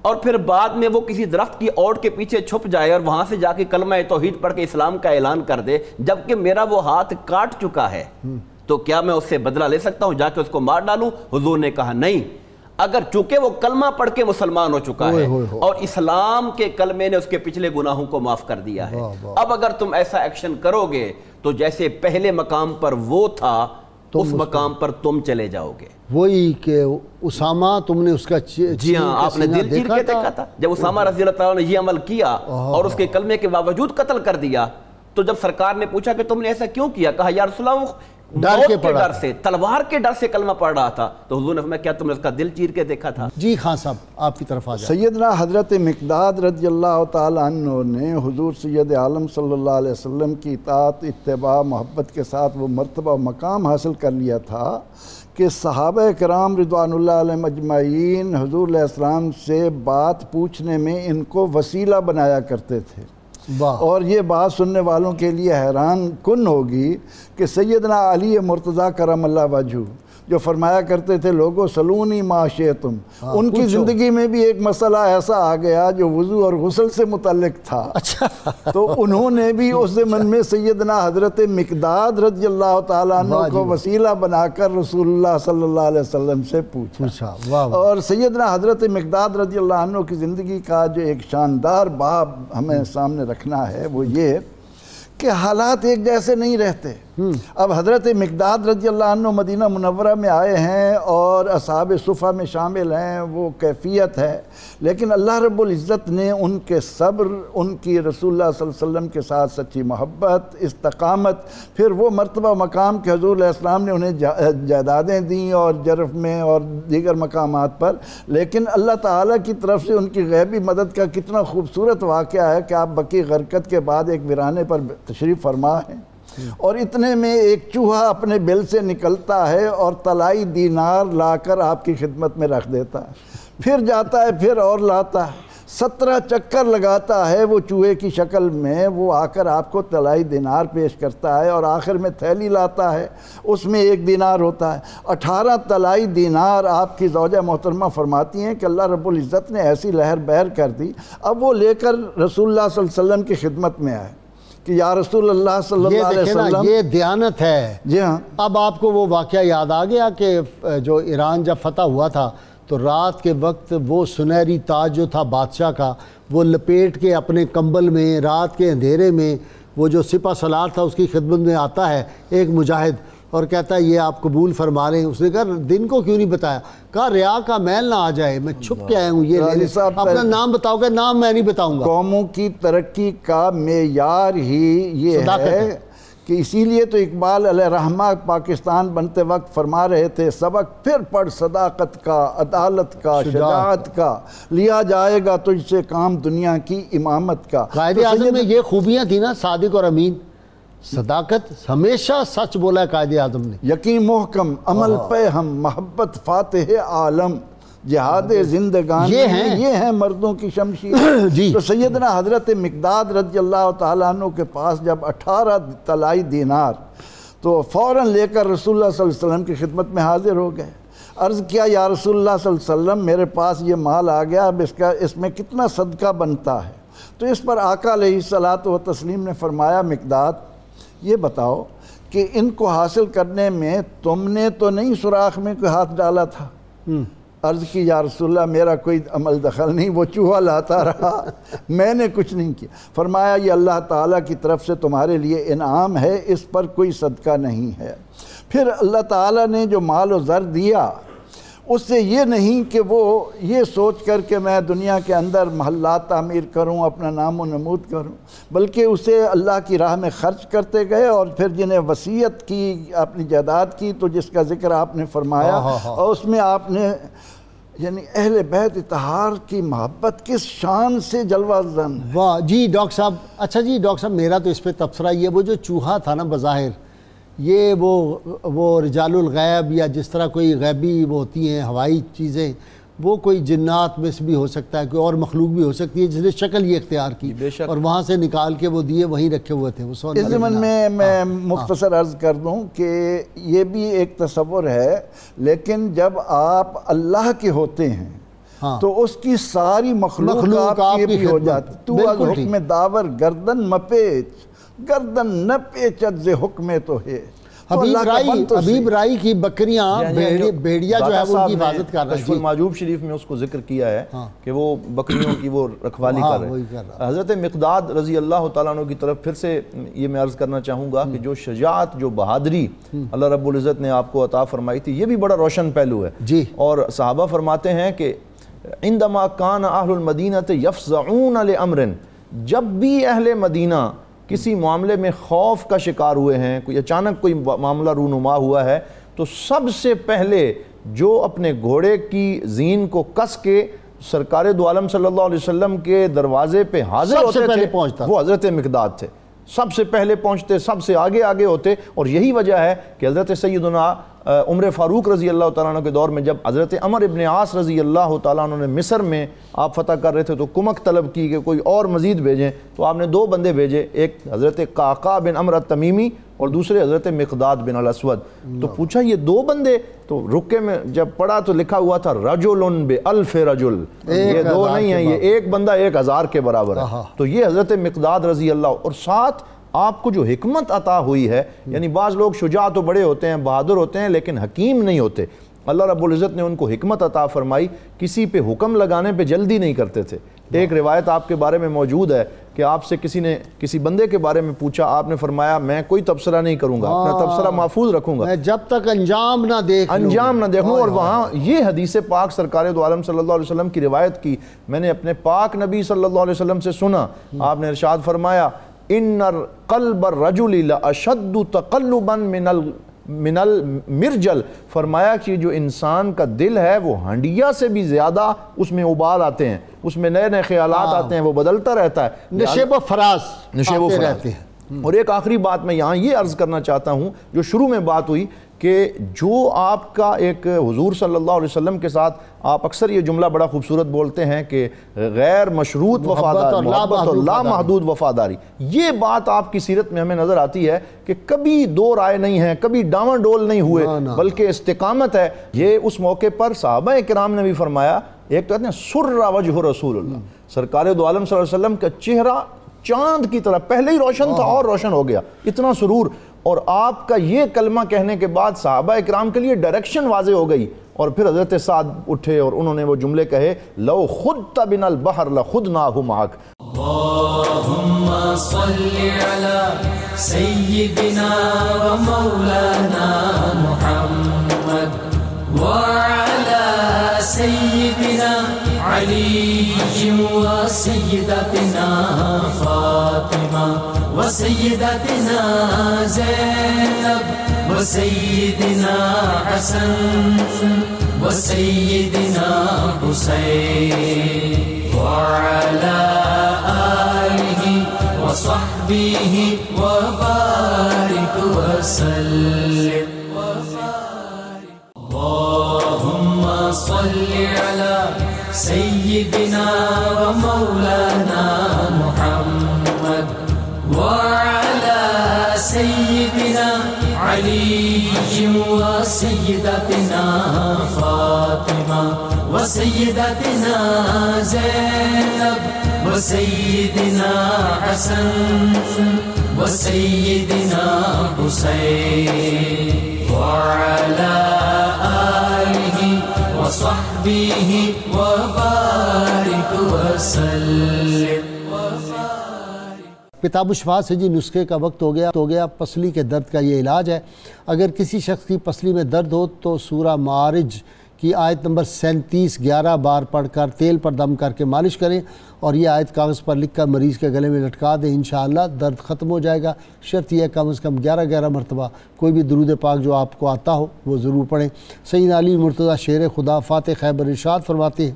اور پھر بعد میں وہ کسی درخت کی اوٹ کے پیچھے چھپ جائے اور وہاں سے جا کے کلمہ توحید پڑھ کے اسلام کا اعلان کر دے جبکہ میرا وہ ہاتھ کاٹ چکا ہے, تو کیا میں اس سے بدلہ لے سکتا ہوں, جا کے اس کو مار ڈالوں؟ حضور نے کہا نہیں, اگر چونکہ وہ کلمہ پڑھ کے مسلمان ہو چکا ہے اور اسلام کے کلمے نے اس کے پچھلے گناہوں کو معاف کر دیا ہے, اب اگر تم ایسا ایکشن کرو گے تو جیسے پہلے مقام پر وہ تھا اس مقام پر تم چلے جاؤ گے. وہی کہ اسامہ تم نے اس کا جی ہاں آپ نے دل چیر کے دیکھا تھا جب اسامہ رضی اللہ تعالیٰ نے یہ عمل کیا اور اس کے کلمے کے باوجود قتل کر دیا, تو جب سرکار نے پوچھا کہ تم نے ایسا کیوں کیا, کہا یا رسول اللہ موت کے ڈر سے, تلوار کے ڈر سے کلمہ پڑھ رہا تھا. تو حضور نے فرمایا کیا تم نے اس کا دل چیر کے دیکھا تھا؟ جی خان صاحب آپ کی طرف آ جائیں. سیدنا حضرت مقداد رضی اللہ تعالیٰ عنہ نے حضور سید عالم صلی اللہ علیہ وسلم کی اطاعت, اتباع, محبت کے ساتھ وہ مرتبہ و مقام حاصل کر لیا تھا کہ صحابہ کرام رضوان اللہ علیہم اجمعین حضور علیہ السلام سے بات پوچھنے میں ان کو وسیلہ بنایا کرتے تھے. اور یہ بات سننے والوں کے لیے حیران کن ہوگی کہ سیدنا علی مرتضیٰ کرم اللہ وجہہ جو فرمایا کرتے تھے لوگو سلونی ما شئتم, ان کی زندگی میں بھی ایک مسئلہ ایسا آ گیا جو وضو اور غسل سے متعلق تھا. تو انہوں نے بھی اس زمن میں سیدنا حضرت مقداد رضی اللہ تعالیٰ عنہ کو وسیلہ بنا کر رسول اللہ صلی اللہ علیہ وسلم سے پوچھا. اور سیدنا حضرت مقداد رضی اللہ عنہ کی زندگی کا جو ایک شاندار باب ہمیں سامنے رکھنا ہے وہ یہ کہ حالات ایک جیسے نہیں رہتے. اب حضرت مقداد رضی اللہ عنہ مدینہ منورہ میں آئے ہیں اور اصحاب صفہ میں شامل ہیں, وہ کیفیت ہے, لیکن اللہ رب العزت نے ان کے صبر, ان کی رسول اللہ صلی اللہ علیہ وسلم کے ساتھ سچی محبت, استقامت, پھر وہ مرتبہ مقام کہ حضور علیہ السلام نے انہیں جائیدادیں دیں اور جرف میں اور دیگر مقامات پر, لیکن اللہ تعالیٰ کی طرف سے ان کی غیبی مدد کا کتنا خوبصورت واقعہ ہے کہ آپ بقیع غرقت کے بعد ایک ویرانے پر تشریف فرما ہیں اور اتنے میں ایک چوہا اپنے بل سے نکلتا ہے اور طلائی دینار لا کر آپ کی خدمت میں رکھ دیتا ہے, پھر جاتا ہے پھر اور لاتا ہے, 17 چکر لگاتا ہے وہ چوہے کی شکل میں, وہ آ کر آپ کو طلائی دینار پیش کرتا ہے اور آخر میں تھیلی لاتا ہے اس میں 1 دینار ہوتا ہے. 18 طلائی دینار آپ کی زوجہ محترمہ فرماتی ہیں کہ اللہ رب العزت نے ایسی لہر بہر کر دی. اب وہ لے کر رسول اللہ صلی اللہ علیہ وسلم کی خدمت میں آئے کہ یا رسول اللہ صلی اللہ علیہ وسلم, یہ دیانت ہے. جی ہاں. اب آپ کو وہ واقعہ یاد آ گیا کہ جو ایران جب فتح ہوا تھا تو رات کے وقت وہ سنہری تاج جو تھا بادشاہ کا وہ لپیٹ کے اپنے کمبل میں رات کے اندھیرے میں وہ جو سپہ سالار تھا اس کی خدمت میں آتا ہے ایک مجاہد اور کہتا ہے یہ آپ قبول فرما رہے ہیں. اس نے کہا دن کو کیوں نہیں بتایا؟ کہا ریا کا میل نہ آ جائے, میں چھپ کے آیا ہوں, یہ اپنا نام بتاؤ. کہ نام میں نہیں بتاؤں گا. قوموں کی ترقی کا معیار ہی یہ ہے کہ اسی لیے تو اقبال علیہ رحمہ پاکستان بنتے وقت فرما رہے تھے سبق پھر پڑھ صداقت کا, عدالت کا, شجاعت کا, لیا جائے گا تجھ سے کام دنیا کی امامت کا. قائد اعظم میں یہ خوبیاں تھیں نا, صادق اور امین, صداقت, ہمیشہ سچ بولا ہے قائد اعظم نے. یقین محکم, عمل پہ ہم, محبت فاتح عالم, جہاد زندگانی یہ ہیں مردوں کی شمشیر. جی. تو سیدنا حضرت مقداد رضی اللہ تعالیٰ عنہ کے پاس جب 18 طلائی دینار تو فوراً لے کر رسول اللہ صلی اللہ علیہ وسلم کی خدمت میں حاضر ہو گئے. عرض کیا یا رسول اللہ صلی اللہ علیہ وسلم میرے پاس یہ مال آ گیا, اب اس میں کتنا صدقہ بنتا ہے؟ تو اس پر آقا علیہ الصلاۃ والتسلیم نے فرمایا مقداد یہ بتاؤ کہ ان کو حاصل کرنے میں تم نے تو نہیں سوراخ میں کوئی ہاتھ ڈالا تھا؟ عرض کی یا رسول اللہ میرا کوئی عمل دخل نہیں, وہ چوہا لاتا رہا, میں نے کچھ نہیں کیا. فرمایا یہ اللہ تعالیٰ کی طرف سے تمہارے لیے انعام ہے, اس پر کوئی صدقہ نہیں ہے. پھر اللہ تعالیٰ نے جو مال و زر دیا اس سے یہ نہیں کہ وہ یہ سوچ کر کہ میں دنیا کے اندر محلات تعمیر کروں, اپنا نام و نمود کروں, بلکہ اسے اللہ کی راہ میں خرچ کرتے گئے. اور پھر جنہیں وصیت کی, اپنی جائیداد کی, تو جس کا ذکر آپ نے فرمایا اور اس میں آپ نے یعنی اہل بیت اطہار کی محبت کس شان سے جلوہ زن. واہ جی ڈاکٹر صاحب. اچھا جی ڈاکٹر صاحب میرا تو اس پہ تبصرہ یہ, وہ جو چوہا تھا نا بظاہر یہ وہ رجال الغیب یا جس طرح کوئی غیبی وہ ہوتی ہیں ہوائی چیزیں, وہ کوئی جنات میں سے بھی ہو سکتا ہے, کوئی اور مخلوق بھی ہو سکتی ہے جس نے شکل یہ اختیار کی اور وہاں سے نکال کے وہ دیے وہیں رکھے ہوئے تھے. اس زمن میں مختصر عرض کر دوں کہ یہ بھی ایک تصور ہے, لیکن جب آپ اللہ کے ہوتے ہیں تو اس کی ساری مخلوق آپ کی بھی ہو جاتی. تو از حکم داور گردن مپیچ, گردن نہ پیچت سے حکم تو ہے. حبیب رائی کی بکریاں بھیڑیا جو ہے وہ ان کی حفاظت کر رہا ہے. کشف المعجوب شریف میں اس کو ذکر کیا ہے کہ وہ بکریوں کی وہ رکھوالی کر رہے ہیں. حضرت مقداد رضی اللہ تعالیٰ عنہ کی طرف پھر سے یہ میں عرض کرنا چاہوں گا کہ جو شجاعت, جو بہادری اللہ رب العزت نے آپ کو عطا فرمائی تھی, یہ بھی بڑا روشن پہلو ہے. جی. اور صحابہ فرماتے ہیں کہ عندما کان اہل المدینہ یفزعون لامر, جب بھی اہل مدینہ کسی معاملے میں خوف کا شکار ہوئے ہیں, کوئی اچانک کوئی معاملہ رونما ہوا ہے, تو سب سے پہلے جو اپنے گھوڑے کی زین کو کس کے سرکار دو عالم صلی اللہ علیہ وسلم کے دروازے پہ حاضر ہوتے تھے وہ حضرت مقداد تھے. سب سے پہلے پہنچتے, سب سے آگے ہوتے. اور یہی وجہ ہے کہ حضرت سیدنا عمر فاروق رضی اللہ تعالیٰ عنہ کے دور میں جب حضرت عمر ابن عاص رضی اللہ تعالیٰ عنہ نے مصر میں آپ فتح کر رہے تھے تو کمک طلب کی کہ کوئی اور مزید بھیجیں, تو آپ نے 2 بندے بھیجے, ایک حضرت قعقاع بن عمرو التمیمی اور دوسرے حضرت مقداد بن الاسود. تو پوچھا یہ 2 بندے, تو رکے میں جب پڑھا تو لکھا ہوا تھا رجل بألف رجل, یہ 2 نہیں ہیں, یہ ایک بندہ 1000 کے برابر ہے. تو یہ حضرت مقداد رضی اللہ. اور ساتھ آپ کو جو حکمت عطا ہوئی ہے, یعنی بعض لوگ شجاع تو بڑے ہوتے ہیں, بہادر ہوتے ہیں, لیکن حکیم نہیں ہوتے. اللہ رب العزت نے ان کو حکمت عطا فرمائی, کسی پہ حکم لگانے پہ جلدی نہیں کرتے تھے. ایک روایت آپ کے بارے میں موجود ہے کہ آپ سے کسی نے کسی بندے کے بارے میں پوچھا, آپ نے فرمایا میں کوئی تبصرہ نہیں کروں گا, اپنا تبصرہ محفوظ رکھوں گا, میں جب تک انجام نہ دیکھوں. اور وہاں یہ حدیث پاک سرکار دو عالم صلی اللہ علیہ وسلم کی روایت کی میں نے اپنے پاک نبی صلی اللہ علیہ وسلم سے سنا. آپ نے ارشاد فرمایا ان قلب الرجل لاشد تقلبا من المرجل, فرمایا کہ جو انسان کا دل ہے وہ ہنڈیا سے بھی زیادہ اس میں ابال آتے ہیں, اس میں نئے خیالات آتے ہیں, وہ بدلتا رہتا ہے, نشیب و فراز آتے رہتے ہیں. اور ایک آخری بات میں یہاں یہ عرض کرنا چاہتا ہوں, جو شروع میں بات ہوئی کہ جو آپ کا ایک حضور صلی اللہ علیہ وسلم کے ساتھ آپ اکثر یہ جملہ بڑا خوبصورت بولتے ہیں کہ غیر مشروط وفاداری, محبت اور لامحدود وفاداری, یہ بات آپ کی سیرت میں ہمیں نظر آتی ہے کہ کبھی 2 رائے نہیں ہیں, کبھی ڈاواں ڈول نہیں ہوئے, بلکہ استقامت ہے. یہ اس موقع پر صحابہ کرام نے بھی فرمایا, ایک تو کہتے ہیں سر وجہ رسول اللہ, سرکار دو عالم صلی اللہ علیہ وسلم کا چہرہ چاند کی طرح پہلے ہی روشن تھا اور روشن ہو گیا, اتنا سرور. اور آپ کا یہ کلمہ کہنے کے بعد صحابہ اکرام کے لیے ڈائریکشن واضح ہو گئی, اور پھر حضرت سعد اٹھے اور انہوں نے وہ جملے کہے لو خدت بنا البحر لخدناہ معک. اللہم صلی علی سیدنا و مولانا محمد وعلى سيدنا علي وسيدتنا فاطمة وسيدتنا زينب وسيدنا حسن وسيدنا حسين وعلى آله وصحبه وبارك وسلم. اللهم صل على سيدنا ومولانا محمد وعلى سيدنا علي وسيدتنا فاطمة وسيدتنا زينب وسيدنا حسن وسيدنا حسين وعلى آله وصحبه وبارك وسلم. کتاب الشفاء سے جی نسخے کا وقت ہو گیا. پسلی کے درد کا یہ علاج ہے. اگر کسی شخص کی پسلی میں درد ہو تو سورہ معارج کی آیت نمبر 37 11 بار پڑھ کر تیل پر دم کر کے مالش کریں اور یہ آیت کاغذ پر لکھ کر مریض کے گلے میں لٹکا دیں. انشاءاللہ درد ختم ہو جائے گا. شرط یہ ہے کم از کم 11 مرتبہ کوئی بھی درود پاک جو آپ کو آتا ہو وہ ضرور پڑھیں. سیدنا علی مرتضیٰ شیر خدا فاتح خیبر ارشاد فرماتے ہیں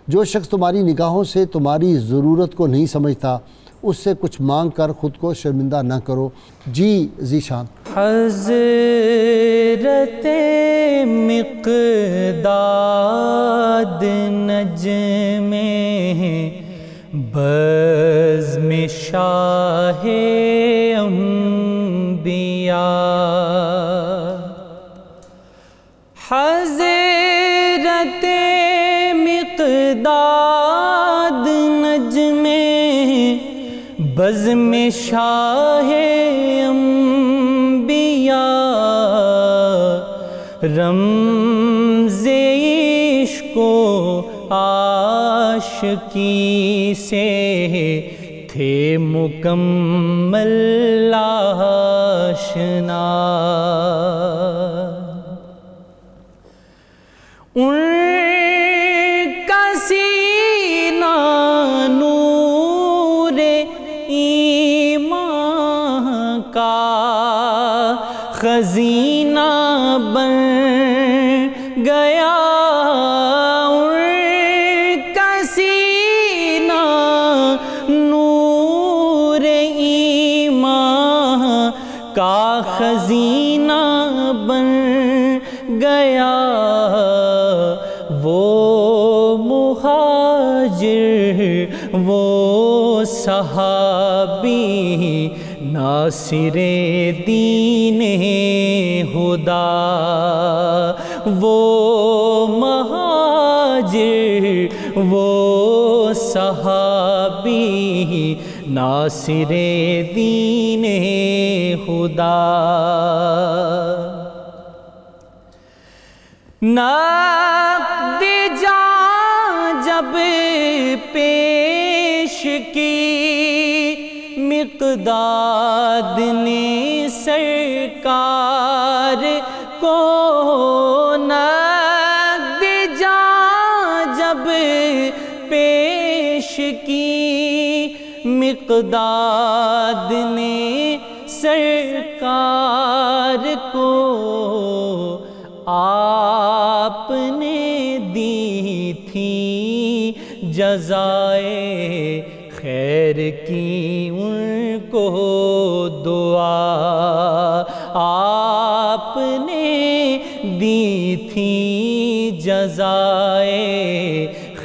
جو شخص تمہاری نگاہوں سے تمہاری ضرورت کو نہیں سمجھتا اس سے کچھ مانگ کر خود کو شرمندہ نہ کرو. جی ذیشان. حضرت مقداد نجم بزم شاہ انبیاء حضرت مقداد نجم بزم شاہ انبیاء رمز عشق و عاشقی سے تھے مکمل آشنا. ان کا سینہ نور ایمان کا خزینہ بن گیا. ان کا سینہ نور ایمان کا خزینہ بن گیا. وہ مہاجر وہ صحابی ناصر دین خدا. وہ مہاجر وہ صحابی ناصر دین خدا. نقد جان جب پیش کی مقداد نے سرکار کو. نقد جان جب پیش کی مقداد نے سرکار کو. آپ نے دی تھی جزائے خیر کی ان کو دعا. آپ نے دی تھی جزائے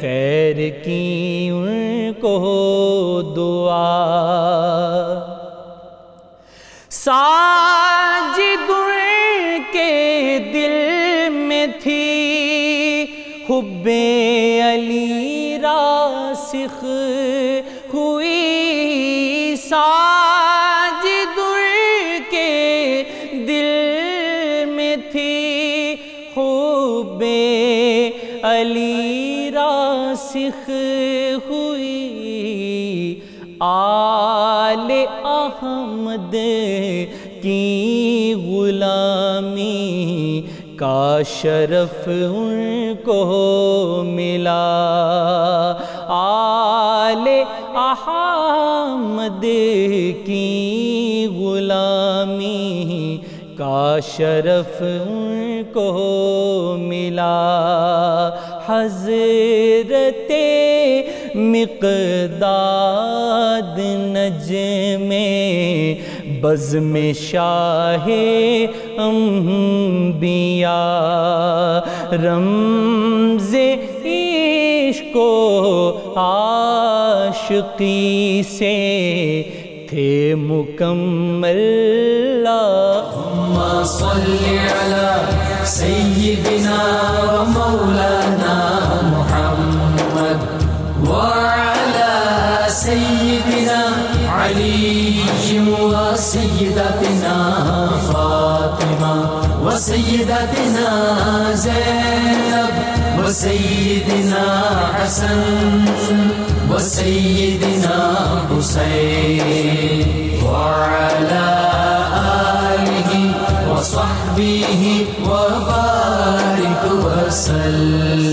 خیر کی ان کو دعا. ساجد کے دل میں تھی حب علی راسخ ہوئی. ساجد کے دل میں تھی حب ہوئی آل احمد کی غلامی کا شرف ان کو ملا، آل احمد کی غلامی کا شرف ان کو ملا۔ حضرت مقداد نجم بزم شاہ انبیاء، رمز عشق و عاشقی سے تھے مکمل۔ اللہم صلی علی سیدنا و مولانا محمد وعلی سیدنا علی و سیدتنا فاطمہ و سیدتنا زینب و سیدنا حسن و سیدنا حسین وعلی آلہ وصحبہ وبارک وسلم۔